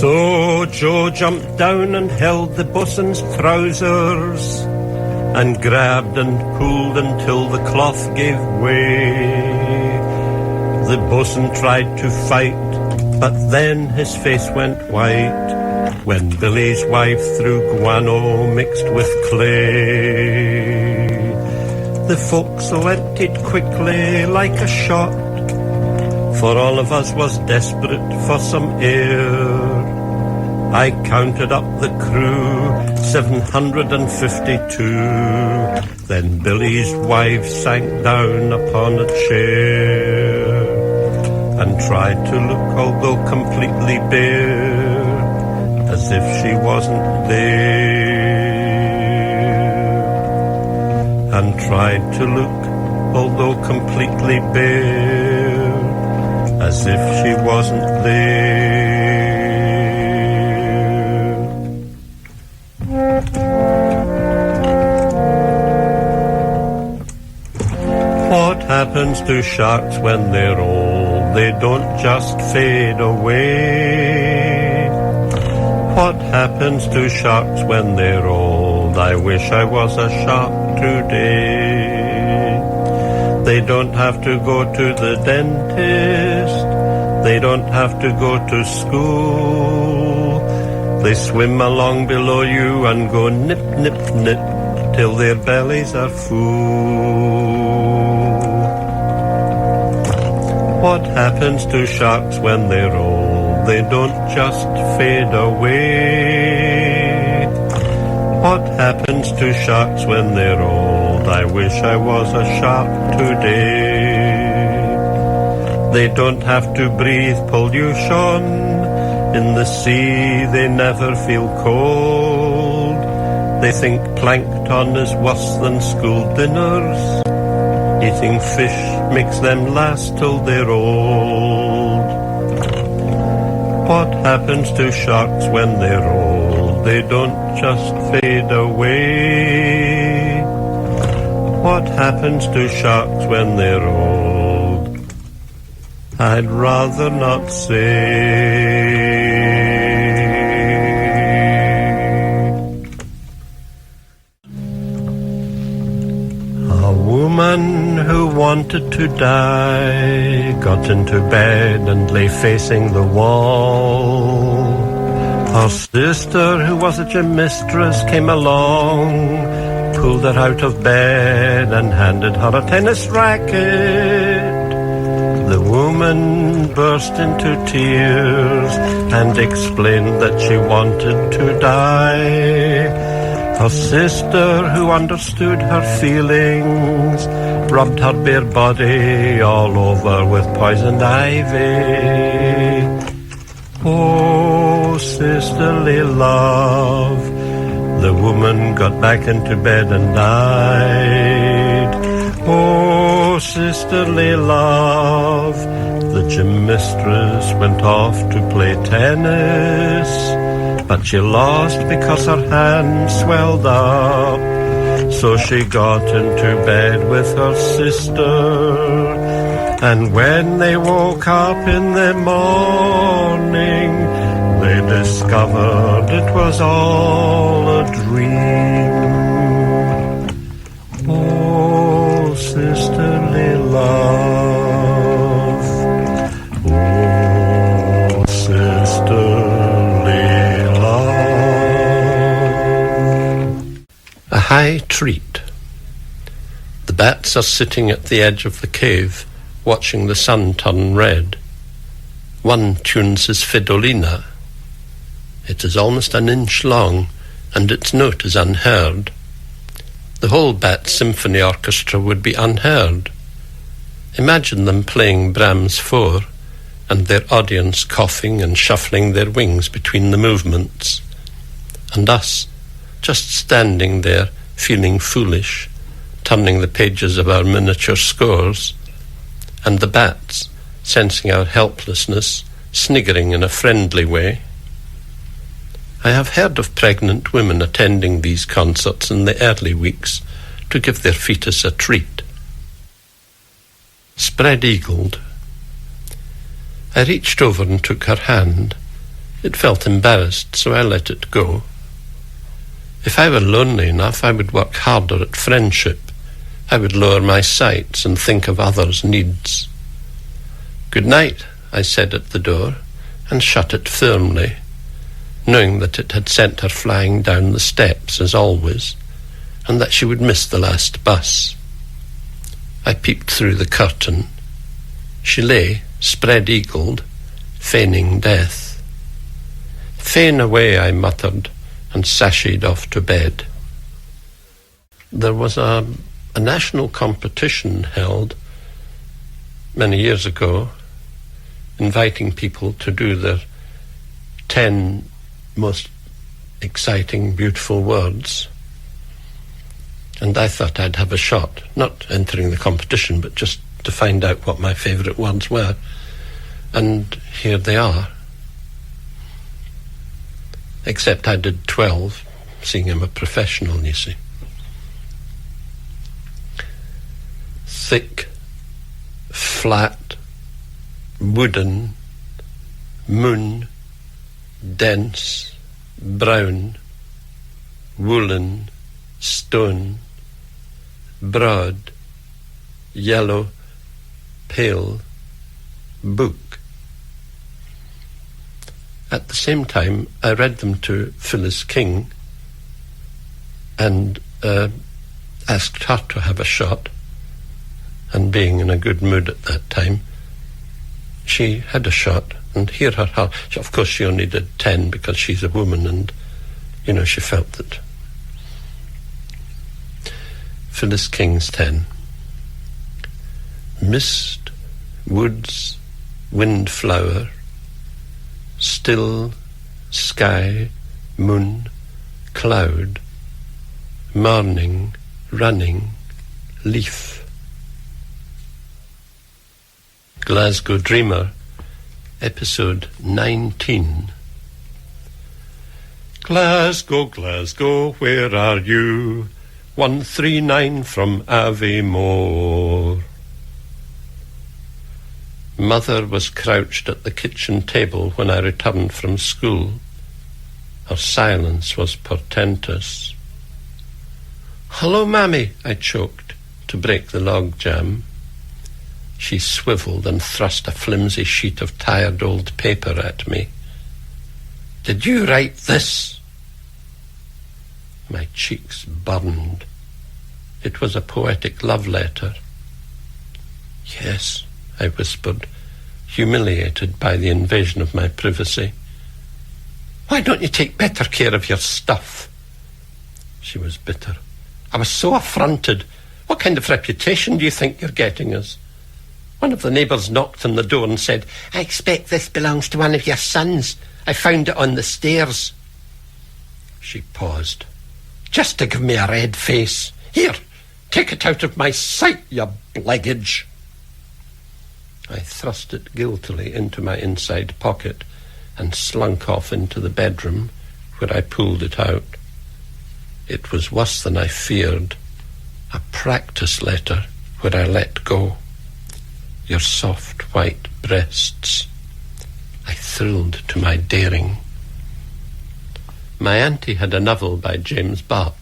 So Joe jumped down and held the bosun's trousers and grabbed and pulled until the cloth gave way. The bosun tried to fight, but then his face went white when Billy's wife threw guano mixed with clay. The forecastle emptied quickly like a shot, for all of us was desperate for some air. I counted up the crew, 752. Then Billy's wife sank down upon a chair and tried to look, although completely bare, as if she wasn't there. And tried to look, although completely bare, as if she wasn't there. What happens to sharks when they're old? They don't just fade away. What happens to sharks when they're old? I wish I was a shark today. They don't have to go to the dentist. They don't have to go to school. They swim along below you and go nip, nip, nip till their bellies are full. What happens to sharks when they're old? They don't just fade away. What happens to sharks when they're old? I wish I was a shark today. They don't have to breathe pollution. In the sea they never feel cold. They think plankton is worse than school dinners. Eating fish makes them last till they're old. What happens to sharks when they're old? They don't just fade away. What happens to sharks when they're old? I'd rather not say. A woman who wanted to die got into bed and lay facing the wall. Her sister, who was a gym mistress, came along, pulled her out of bed and handed her a tennis racket. The woman burst into tears and explained that she wanted to die. Her sister, who understood her feelings, rubbed her bare body all over with poisoned ivy. Oh, sisterly love, the woman got back into bed and died. Oh, sisterly love, the gym mistress went off to play tennis, but she lost because her hand swelled up. So she got into bed with her sister, and when they woke up in the morning, they discovered it was all a dream. Oh, sisterly love, oh, sisterly love. A high treat. The bats are sitting at the edge of the cave, watching the sun turn red. One tunes his fidolina. It is almost an inch long, and its note is unheard. The whole bat symphony orchestra would be unheard. Imagine them playing Brahms 4, and their audience coughing and shuffling their wings between the movements, and us just standing there feeling foolish, turning the pages of our miniature scores, and the bats, sensing our helplessness, sniggering in a friendly way. I have heard of pregnant women attending these concerts in the early weeks to give their fetus a treat. Spread-eagled. I reached over and took her hand, It felt embarrassed, so I let it go. If I were lonely enough, I would work harder at friendship. I would lower my sights and think of others' needs. "Good night," I said at the door, and shut it firmly, knowing that it had sent her flying down the steps, as always, and that she would miss the last bus. I peeped through the curtain. She lay, spread-eagled, feigning death. "Feign away," I muttered, and sashayed off to bed. There was a national competition held many years ago, inviting people to do their 10 most exciting, beautiful words. And I thought I'd have a shot, not entering the competition, but just to find out what my favourite words were. And here they are. Except I did 12, seeing I'm a professional, you see. Thick, flat, wooden, moon, dense, brown, woolen, stone, broad, yellow, pale, book. At the same time, I read them to Phyllis King and asked her to have a shot, and being in a good mood at that time, she had a shot, and hear her. Of course, she only did 10 because she's a woman, and, she felt that. Phyllis King's 10. Mist, woods, windflower, still, sky, moon, cloud, morning, running, leaf. Glasgow Dreamer, episode 19. Glasgow, Glasgow, where are you? 139 from Aviemore. Mother was crouched at the kitchen table when I returned from school. Her silence was portentous. "Hello, Mammy," I choked, to break the logjam. She swivelled and thrust a flimsy sheet of tired old paper at me. "Did you write this?" My cheeks burned. It was a poetic love letter. "Yes," I whispered, humiliated by the invasion of my privacy. "Why don't you take better care of your stuff?" She was bitter. "I was so affronted. What kind of reputation do you think you're getting us? One of the neighbours knocked on the door and said, 'I expect this belongs to one of your sons. I found it on the stairs.'" She paused, just to give me a red face. "Here, take it out of my sight, you blaggage." I thrust it guiltily into my inside pocket and slunk off into the bedroom, where I pulled it out. It was worse than I feared. A practice letter where I let go. Your soft white breasts. I thrilled to my daring. My auntie had a novel by James Bark,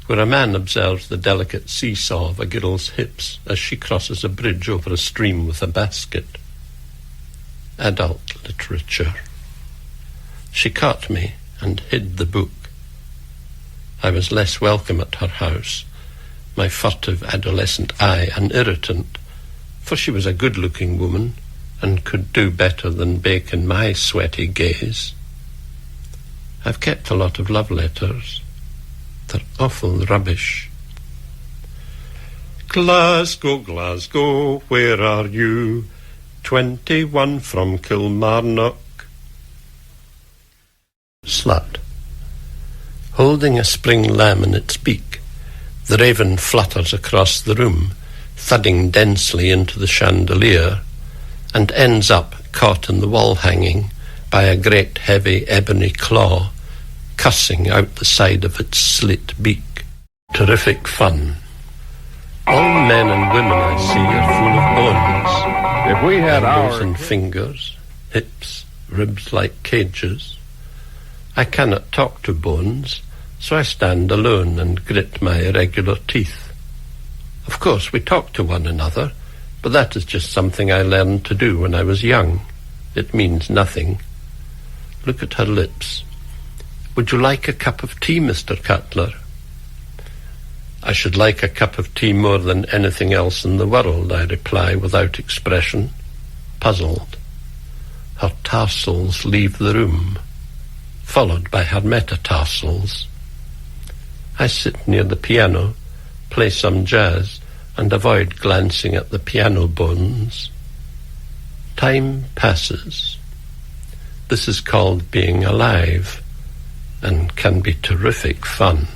where a man observes the delicate seesaw of a girl's hips as she crosses a bridge over a stream with a basket. Adult literature. She caught me and hid the book. I was less welcome at her house, my furtive adolescent eye an irritant, for she was a good-looking woman and could do better than bake in my sweaty gaze. I've kept a lot of love letters. They're awful rubbish. Glasgow, Glasgow, where are you? 21 from Kilmarnock. Slut. Holding a spring lamb in its beak, the raven flutters across the room, thudding densely into the chandelier, and ends up caught in the wall hanging by a great heavy ebony claw, cussing out the side of its slit beak. Terrific fun. All men and women I see are full of bones. If we had elbows our and fingers, hips, ribs like cages. I cannot talk to bones, so I stand alone and grit my irregular teeth. Of course, we talk to one another, but that is just something I learned to do when I was young. It means nothing. Look at her lips. Would you like a cup of tea, Mr. Cutler? I should like a cup of tea more than anything else in the world, I reply without expression, puzzled. Her tarsals leave the room, followed by her metatarsals. I sit near the piano, play some jazz, and avoid glancing at the piano bones. Time passes. This is called being alive, and can be terrific fun.